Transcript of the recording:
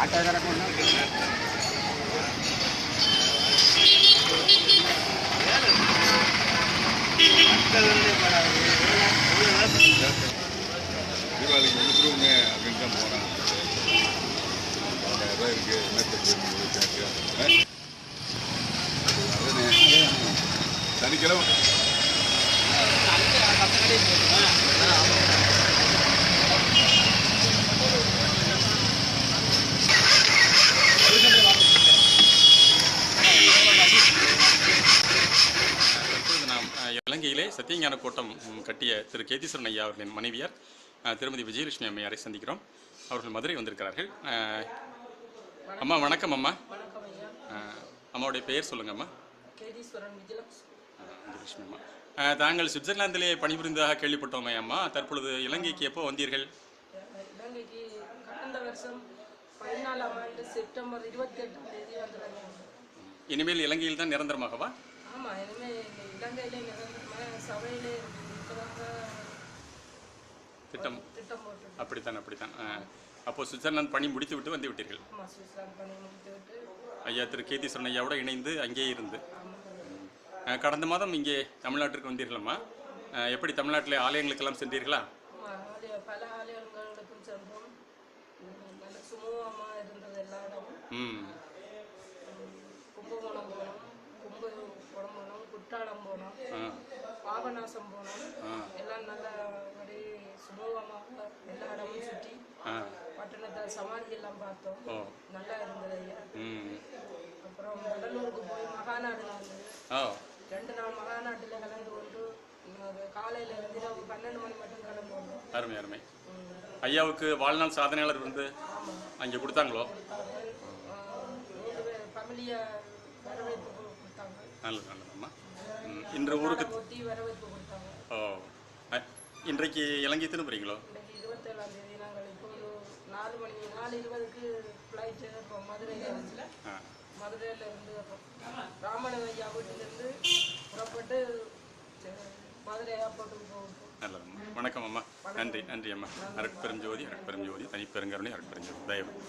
ஆட்டோக்கார கொண்டு தீபாவளிக்கு வந்துருவோங்க அப்படின்னு தான் போகிறான். 1000 இருக்குது சனிக்கிழமை இலங்கையிலே சத்தியஞான கோட்டம் கட்டிய திரு கேதீஸ்வரன் ஐயா அவர்களின் மனைவியார் திருமதி விஜயலட்சுமி அம்மையாரை சந்திக்கிறோம். அவர்கள் மதுரை வந்திருக்கிறார்கள். அம்மா வணக்கம். அம்மா அம்மாவுடைய பெயர் சொல்லுங்க. அம்மா விஜயலட்சுமி அம்மா. தாங்கள் சுவிட்சர்லாந்திலே பணிபுரிந்ததாக கேள்விப்பட்டோமே அம்மா. தற்பொழுது இலங்கைக்கு எப்போ வந்தீர்கள்? இலங்கைக்கு கடந்த வருஷம் 14ஆம் ஆண்டு செப்டம்பர் 28ஆம் தேதி வந்தேன். இனிமேல் இலங்கையில் தான் நிரந்தரமாகவா? ஆமாம், இனிமேல் இலங்கையிலே நிரந்தரமாக சபையிலே திட்டம் போட்டு. அப்படித்தான். அப்போது சுவிட்சர்லாந்து பணி முடித்து விட்டு வந்து விட்டீர்கள்? ஆமாம், சுவிட்சர்லாந்து பணி முடித்து விட்டு ஐயா திரு கேதீஸ்வரன் ஐயாவோட இணைந்து அங்கேயே இருந்து கடந்த மாதம் இங்கே தமிழ்நாட்டிற்கு வந்தீர்களம்மா. எப்படி தமிழ்நாட்டில் ஆலயங்களுக்கெல்லாம் சென்றீர்களா? பல ஆலயங்களுக்கும் சென்றோம். நல்ல சுமூகமாக இருந்தது எல்லா இடமும். கும்பகோணம் போனோம், போனோம், குற்றாலம் போனோம், பாபநாசம் போனோம். எல்லாம் நல்ல ஒரு சுமூகமாக எல்லா இடமும் சுற்றி பட்டணத்தில் சமாதி எல்லாம் பார்த்தோம். நல்லா இருந்தது ஐயா. அப்புறம் கடலூருக்கு போய் மகாநாடு நடந்தது. 2 நாள் மகாநாட்டில் கலந்து கொண்டு காலையில் இருந்து 12 மணி மட்டும் கலந்து கொண்டோம். அருமை. ஐயாவுக்கு வாழ்நாள் சாதனையாளர் வந்து அங்கே கொடுத்தாங்களோ? ஃபேமிலியை வரவேற்பு கொடுத்தாங்க. நல்லதம்மா. இன்று ஊருக்கு வரவேற்பு கொடுத்தாங்க. இன்றைக்கு இலங்கை திரும்புறீங்களோ? இன்றைக்கு 27ஆம் தேதி நாங்கள் இப்போ 4:20க்கு ஃப்ளைட்டு இப்போ மதுரையில் இருந்து ராமன் ஐயா வீட்டிலிருந்து புறப்பட்டு மதுரை ஏர்போர்ட்டுக்கு போகும். நல்லதம்மா. வணக்கம் அம்மா. நன்றி அம்மா. அருட்பெருஞ்சோதி தனிப்பெருங்கருணை அருட்பெருஞ்சோதி தயவு.